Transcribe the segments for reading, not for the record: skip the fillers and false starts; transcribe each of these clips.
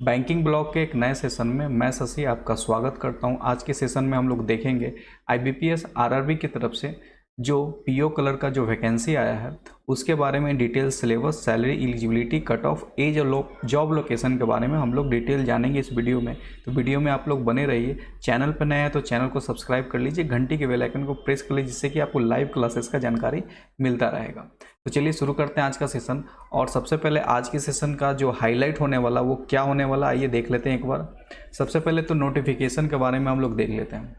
Banking blog के एक नए सेशन में मैं शशि आपका स्वागत करता हूं। आज के सेशन में हम लोग देखेंगे IBPS RRB की तरफ से जो पीओ कलर का जो वैकेंसी आया है उसके बारे में detail, syllabus, salary, eligibility, cut off, age और जॉब लोकेशन के बारे में हम लोग डिटेल जानेंगे इस वीडियो में। तो वीडियो में आप लोग बने रहिए। चैनल पर नए हैं तो चैनल को सब्सक्राइब कर लीजिए, घंटी के बेल आइकन को प्रेस कर लीजिए जिससे कि आपको लाइव क्लासेस का जानकारी मिलता रहेगा। तो चलिए शुरू करते हैं आज का सेशन। और सबसे पहले आज के सेशन का जो हाईलाइट होने वाला वो क्या होने वाला, आइए देख लेते हैं एक बार। सबसे पहले तो नोटिफिकेशन के बारे में हम लोग देख लेते हैं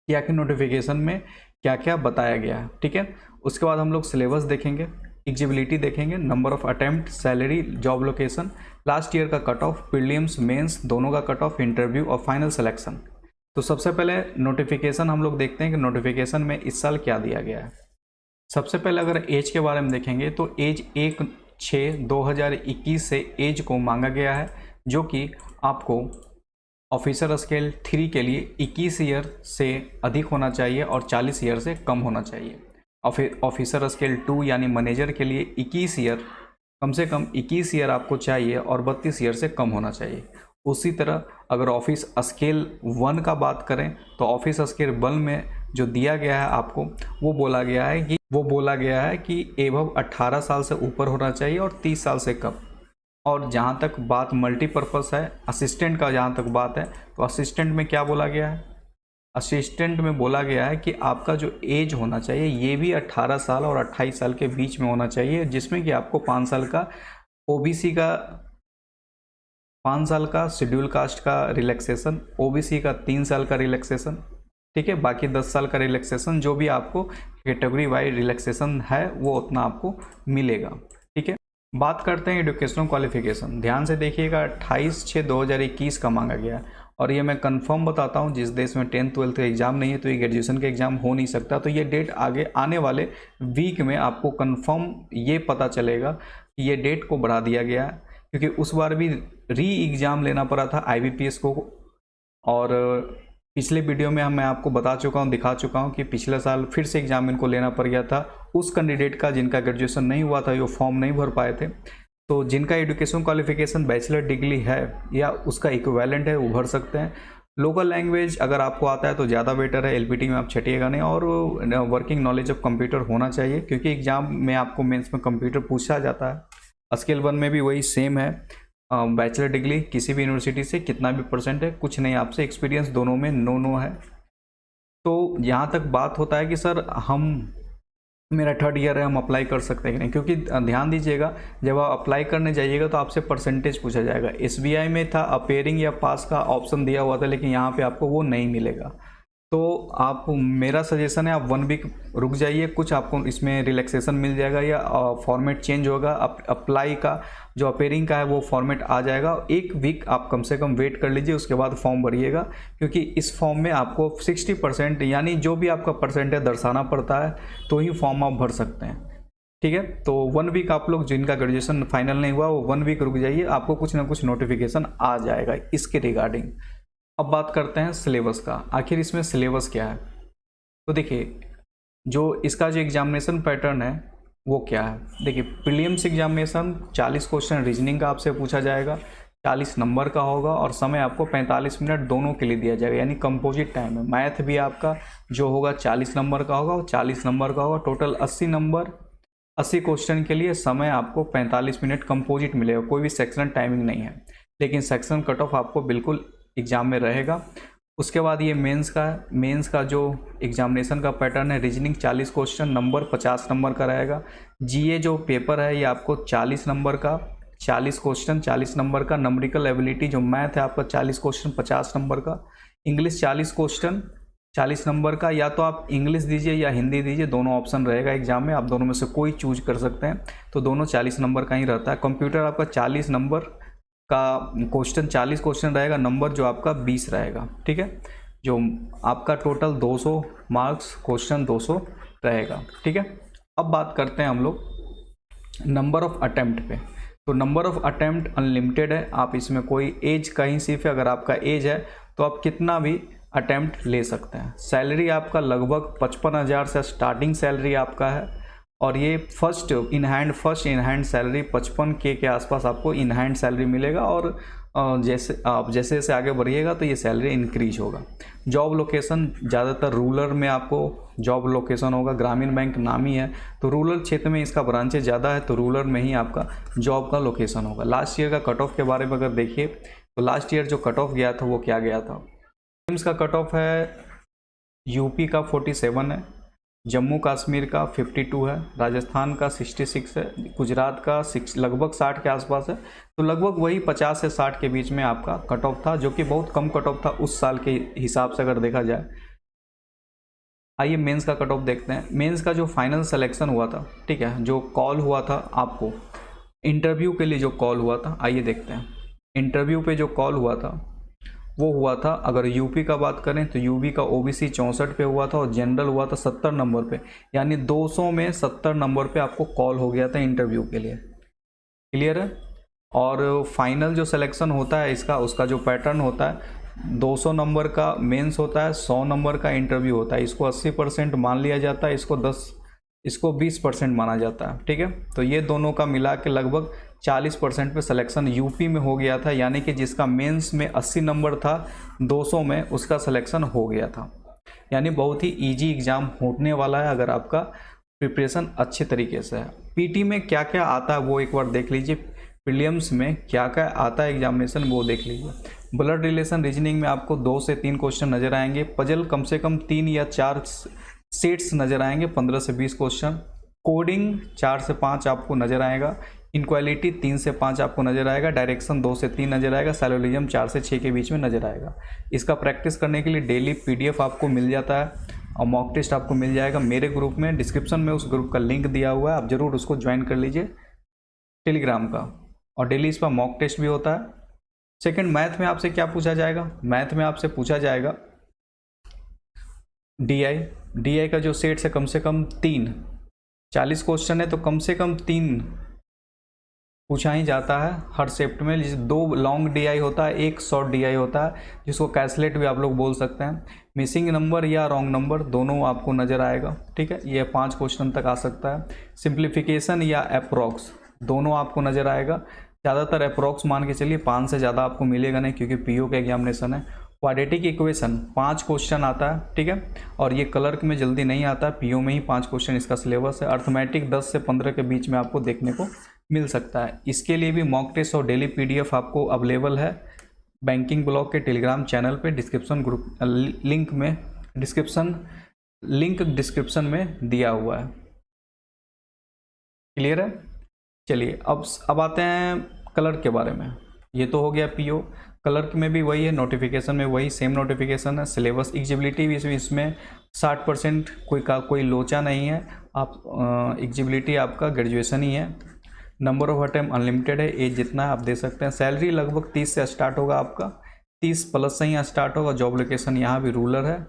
कि आखिर नोटिफिकेशन में क्या क्या बताया गया है, ठीक है। उसके बाद हम लोग सिलेबस देखेंगे, एलिजिबिलिटी देखेंगे, number of attempt, salary, job location, last year का कट ऑफ, प्रीलिम्स मेंस दोनों का कट ऑफ, इंटरव्यू और फाइनल सिलेक्शन। तो सबसे पहले नोटिफिकेशन हम लोग देखते हैं कि नोटिफिकेशन में इस साल क्या दिया गया है। सबसे पहले अगर एज के बारे में देखेंगे तो एज 1/6/2021 से एज को मांगा गया है, जो कि आपको ऑफिसर स्केल 3 के लिए 21 ईयर से अधिक होना चाहिए और 40 ईयर से कम होना चाहिए। ऑफिसर स्केल 2 यानी मैनेजर के लिए 21 ईयर, कम से कम 21 ईयर आपको चाहिए और 32 ईयर से कम होना चाहिए। उसी तरह अगर ऑफिस स्केल 1 का बात करें तो ऑफिस स्केल 1 में जो दिया गया है आपको वो बोला गया है कि एबव 18 साल से ऊपर होना चाहिए और 30 साल से कम। और जहाँ तक बात मल्टीपर्पज़ है, असिस्टेंट का जहाँ तक बात है तो असिस्टेंट में क्या बोला गया है, असिस्टेंट में बोला गया है कि आपका जो एज होना चाहिए ये भी 18 साल और 28 साल के बीच में होना चाहिए, जिसमें कि आपको 5 साल का OBC का 5 साल का शेड्यूल कास्ट का रिलैक्सेशन, OBC का 3 साल का रिलैक्सेशन, ठीक है। बाकी 10 साल का रिलैक्सेशन जो भी आपको कैटेगरी वाइज रिलैक्सेशन है वो उतना आपको मिलेगा, ठीक है। बात करते हैं एजुकेशनल क्वालिफिकेशन। ध्यान से देखिएगा, 28/6/2021 का मांगा गया है। और ये मैं कंफर्म बताता हूँ, जिस देश में 10th 12th का एग्ज़ाम नहीं है तो ये ग्रेजुएशन का एग्ज़ाम हो नहीं सकता। तो ये डेट आगे आने वाले वीक में आपको कंफर्म ये पता चलेगा कि ये डेट को बढ़ा दिया गया है, क्योंकि उस बार भी एग्ज़ाम लेना पड़ा था IBPS को। और पिछले वीडियो में मैं आपको दिखा चुका हूँ कि पिछले साल फिर से एग्ज़ाम इनको लेना पड़ गया था उस कैंडिडेट का जिनका ग्रेजुएशन नहीं हुआ था, जो फॉर्म नहीं भर पाए थे। तो जिनका एजुकेशन क्वालिफिकेशन बैचलर डिग्री है या उसका इक्विवेलेंट है वो भर सकते हैं। लोकल लैंग्वेज अगर आपको आता है तो ज़्यादा बेटर है, LPT में आप छटिएगा नहीं। और वर्किंग नॉलेज ऑफ कंप्यूटर होना चाहिए, क्योंकि एग्ज़ाम में आपको मेंस में कंप्यूटर पूछा जाता है। स्केल 1 में भी वही सेम है, बैचलर डिग्री किसी भी यूनिवर्सिटी से कितना भी परसेंट है, कुछ नहीं आपसे, एक्सपीरियंस दोनों में नो है। तो यहाँ तक बात होता है कि सर मेरा 3rd ईयर है, हम अप्लाई कर सकते हैं कि नहीं, क्योंकि ध्यान दीजिएगा जब आप अप्लाई करने जाइएगा तो आपसे परसेंटेज पूछा जाएगा। SBI में था अपेयरिंग या पास का ऑप्शन दिया हुआ था, लेकिन यहाँ पे आपको वो नहीं मिलेगा। तो आप, मेरा सजेशन है आप 1 वीक रुक जाइए, कुछ आपको इसमें रिलैक्सेशन मिल जाएगा या फॉर्मेट चेंज होगा। अप्लाई का जो अपेयरिंग का है वो फॉर्मेट आ जाएगा। 1 वीक आप कम से कम वेट कर लीजिए, उसके बाद फॉर्म भरिएगा, क्योंकि इस फॉर्म में आपको 60% यानी जो भी आपका परसेंट है दर्शाना पड़ता है, तो ही फॉर्म आप भर सकते हैं, ठीक है। तो 1 वीक आप लोग जिनका ग्रेजुएशन फाइनल नहीं हुआ वो 1 वीक रुक जाइए, आपको कुछ ना कुछ नोटिफिकेशन आ जाएगा इसके रिगार्डिंग। अब बात करते हैं सिलेबस का, आखिर इसमें सिलेबस क्या है। तो देखिए, जो इसका जो एग्जामिनेशन पैटर्न है वो क्या है। देखिए, प्रीलिम्स एग्जामिनेशन 40 क्वेश्चन रीजनिंग का आपसे पूछा जाएगा, 40 नंबर का होगा और समय आपको 45 मिनट दोनों के लिए दिया जाएगा, यानी कंपोजिट टाइम है। मैथ भी आपका जो होगा 40 नंबर का होगा और 40 नंबर का होगा, टोटल 80 नंबर, 80 क्वेश्चन के लिए समय आपको 45 मिनट कंपोजिट मिलेगा। कोई भी सेक्शन टाइमिंग नहीं है, लेकिन सेक्शन कट ऑफ आपको बिल्कुल एग्ज़ाम में रहेगा। उसके बाद ये मेंस का जो एग्जामिनेशन का पैटर्न है, रीजनिंग 40 क्वेश्चन, नंबर 50 नंबर का रहेगा। GA जो पेपर है ये आपको 40 नंबर का, 40 क्वेश्चन 40 नंबर का। नंबरिकल एबिलिटी जो मैथ है आपका 40 क्वेश्चन 50 नंबर का। इंग्लिश 40 क्वेश्चन 40 नंबर का, या तो आप इंग्लिश दीजिए या हिंदी दीजिए, दोनों ऑप्शन रहेगा एग्जाम में, आप दोनों में से कोई चूज कर सकते हैं। तो दोनों 40 नंबर का ही रहता है। कंप्यूटर आपका 40 नंबर का क्वेश्चन, 40 क्वेश्चन रहेगा, नंबर जो आपका 20 रहेगा, ठीक है। जो आपका टोटल 200 मार्क्स, क्वेश्चन 200 रहेगा, ठीक है। अब बात करते हैं हम लोग नंबर ऑफ अटेम्प्ट पे। तो नंबर ऑफ अटेम्प्ट अनलिमिटेड है, आप इसमें कोई एज कहीं सिर्फ है, अगर आपका एज है तो आप कितना भी अटेम्प्ट ले सकते हैं। सैलरी आपका लगभग 55,000 से स्टार्टिंग सैलरी आपका है, और ये first in hand salary 55K के आसपास आपको इन हैंड सैलरी मिलेगा। और जैसे आप जैसे जैसे आगे बढ़िएगा तो ये सैलरी इंक्रीज होगा। जॉब लोकेशन ज़्यादातर रूरल में आपको जॉब लोकेशन होगा। ग्रामीण बैंक नाम ही है तो रूरल क्षेत्र में इसका ब्रांचेज ज़्यादा है, तो रूरल में ही आपका जॉब का लोकेशन होगा। लास्ट ईयर का कट ऑफ के बारे में अगर देखिए तो लास्ट ईयर जो कट ऑफ गया था वो क्या गया था। एम्स का कट ऑफ है यूपी का 47 है, जम्मू कश्मीर का 52 है, राजस्थान का 66 है, गुजरात का लगभग 60 के आसपास है। तो लगभग वही 50 से 60 के बीच में आपका कट ऑफ था, जो कि बहुत कम कट ऑफ था उस साल के हिसाब से अगर देखा जाए। आइए मेंस का कट ऑफ देखते हैं। मेंस का जो फाइनल सिलेक्शन हुआ था, ठीक है, जो कॉल हुआ था आपको इंटरव्यू के लिए, जो कॉल हुआ था, आइए देखते हैं। इंटरव्यू पे जो कॉल हुआ था वो हुआ था, अगर यूपी का बात करें तो यूपी का ओबीसी 64 पे हुआ था और जनरल हुआ था 70 नंबर पे, यानी 200 में 70 नंबर पे आपको कॉल हो गया था इंटरव्यू के लिए। क्लियर है। और फाइनल जो सिलेक्शन होता है इसका, उसका जो पैटर्न होता है, 200 नंबर का मेंस होता है, 100 नंबर का इंटरव्यू होता है। इसको 80% मान लिया जाता है, इसको 20% माना जाता है। ठीक है, तो ये दोनों का मिला के लगभग 40% पे सिलेक्शन यूपी में हो गया था, यानी कि जिसका मेंस में 80 नंबर था 200 में, उसका सिलेक्शन हो गया था। यानी बहुत ही इजी एग्ज़ाम होने वाला है अगर आपका प्रिपरेशन अच्छे तरीके से है। पीटी में क्या क्या आता है वो एक बार देख लीजिए, प्रीलिम्स में क्या क्या आता है एग्जामिनेशन वो देख लीजिए। ब्लड रिलेशन रीजनिंग में आपको 2 से 3 क्वेश्चन नज़र आएंगे। पजल कम से कम 3 या 4 सेट्स नज़र आएंगे, 15 से 20 क्वेश्चन। कोडिंग 4 से 5 आपको नज़र आएगा। इनक्वालिटी 3 से 5 आपको नज़र आएगा। डायरेक्शन 2 से 3 नज़र आएगा। सैलोलिज्म 4 से 6 के बीच में नज़र आएगा। इसका प्रैक्टिस करने के लिए डेली पीडीएफ आपको मिल जाता है और मॉक टेस्ट आपको मिल जाएगा मेरे ग्रुप में। डिस्क्रिप्शन में उस ग्रुप का लिंक दिया हुआ है, आप ज़रूर उसको ज्वाइन कर लीजिए टेलीग्राम का। और डेली इस पर मॉक टेस्ट भी होता है। सेकंड, मैथ में आपसे क्या पूछा जाएगा? मैथ में आपसे पूछा जाएगा डीआई का जो सेट्स है कम से कम 3, 40 क्वेश्चन है तो कम से कम 3 पूछा ही जाता है हर शिफ्ट में। जैसे 2 लॉन्ग डीआई होता है, 1 शॉर्ट डीआई होता है, जिसको कैलकुलेट भी आप लोग बोल सकते हैं। मिसिंग नंबर या रॉन्ग नंबर दोनों आपको नज़र आएगा। ठीक है, ये 5 क्वेश्चन तक आ सकता है। सिंप्लीफिकेशन या अप्रॉक्स दोनों आपको नज़र आएगा। ज़्यादातर अप्रॉक्स मान के चलिए, 5 से ज़्यादा आपको मिलेगा नहीं क्योंकि पीओ का एग्जामिनेशन है। क्वाड्रेटिक इक्वेशन 5 क्वेश्चन आता है। ठीक है, और ये क्लर्क में जल्दी नहीं आता, पीओ में ही 5 क्वेश्चन इसका सिलेबस है। अर्थमेटिक 10 से 15 के बीच में आपको देखने को मिल सकता है। इसके लिए भी मॉक टेस्ट और डेली पीडीएफ आपको अवेलेबल है बैंकिंग ब्लॉग के टेलीग्राम चैनल पे। डिस्क्रिप्शन ग्रुप लिंक में डिस्क्रिप्शन में दिया हुआ है। क्लियर है। चलिए अब आते हैं क्लर्क के बारे में। ये तो हो गया पीओ। क्लर्क में भी वही है, नोटिफिकेशन में वही सेम नोटिफिकेशन है। सिलेबस एलिजिबिलिटी भी इसमें 60% कोई लोचा नहीं है। आप एलिजिबिलिटी आपका ग्रेजुएशन ही है। नंबर ऑफ अटेम्प्ट अनलिमिटेड है, एज जितना है आप दे सकते हैं। सैलरी लगभग 30 से स्टार्ट होगा आपका, 30 प्लस से ही स्टार्ट होगा। जॉब लोकेशन यहाँ भी रूरल है।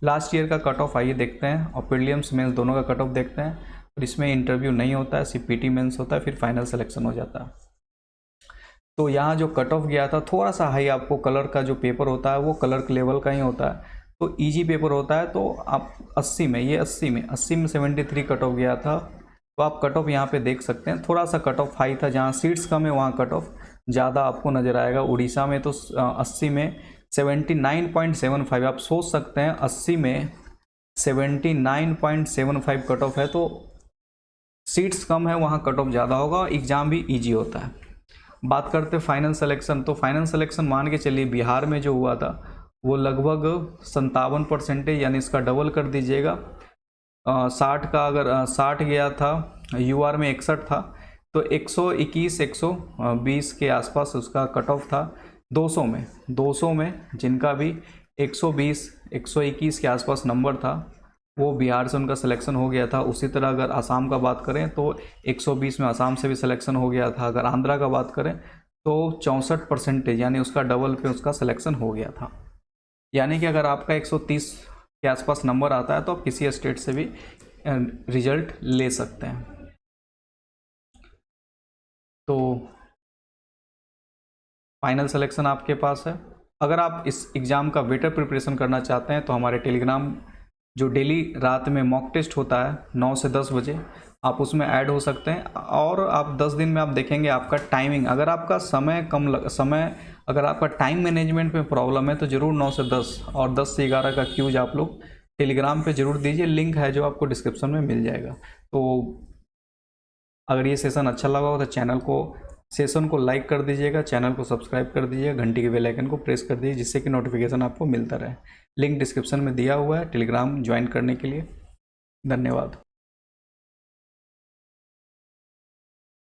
लास्ट ईयर का कट ऑफ आइए देखते हैं और प्रीलिम्स मेंस दोनों का कट ऑफ देखते हैं। और इसमें इंटरव्यू नहीं होता है, सिर्फ पीटी मेंस होता है, फिर फाइनल सिलेक्शन हो जाता है। तो यहाँ जो कट ऑफ गया था थोड़ा सा हाई, आपको कलर का जो पेपर होता है वो क्लर्क लेवल का ही होता है, तो इजी पेपर होता है। तो आप 80 में 73 कट ऑफ गया था। तो आप कट ऑफ यहाँ पे देख सकते हैं, थोड़ा सा कट ऑफ हाई था। जहाँ सीट्स कम है वहाँ कट ऑफ ज़्यादा आपको नज़र आएगा। उड़ीसा में तो 80 में 79.75, आप सोच सकते हैं 80 में 79.75 कट ऑफ है, तो सीट्स कम है वहाँ कट ऑफ ज़्यादा होगा। एग्ज़ाम भी ईजी होता है। बात करते फाइनल सिलेक्शन, तो फाइनल सिलेक्शन मान के चलिए बिहार में जो हुआ था वो लगभग 57%, यानी इसका डबल कर दीजिएगा। 60 का अगर 60 गया था, यूआर में 61 था, तो 121 120 के आसपास उसका कट ऑफ था। 200 में जिनका भी 120 121 के आसपास नंबर था वो बिहार से उनका सिलेक्शन हो गया था। उसी तरह अगर आसाम का बात करें तो 120 में आसाम से भी सिलेक्शन हो गया था। अगर आंध्रा का बात करें तो 64%, यानी उसका डबल पे उसका सिलेक्शन हो गया था। यानी कि अगर आपका 130 के आसपास नंबर आता है तो आप किसी स्टेट से भी रिजल्ट ले सकते हैं। तो फाइनल सिलेक्शन आपके पास है। अगर आप इस एग्ज़ाम का बेटर प्रिपरेशन करना चाहते हैं तो हमारे टेलीग्राम जो डेली रात में मॉक टेस्ट होता है 9 से 10 बजे, आप उसमें ऐड हो सकते हैं। और आप 10 दिन में आप देखेंगे आपका टाइमिंग, अगर आपका समय अगर आपका टाइम मैनेजमेंट में प्रॉब्लम है तो ज़रूर 9 से 10 और 10 से 11 का क्यूज आप लोग टेलीग्राम पे ज़रूर दीजिए, लिंक है जो आपको डिस्क्रिप्शन में मिल जाएगा। तो अगर ये सेशन अच्छा लगा हो तो सेशन को लाइक कर दीजिएगा, चैनल को सब्सक्राइब कर दीजिएगा, घंटी के बेल आइकन को प्रेस कर दीजिए जिससे कि नोटिफिकेशन आपको मिलता रहे। लिंक डिस्क्रिप्शन में दिया हुआ है टेलीग्राम ज्वाइन करने के लिए। धन्यवाद।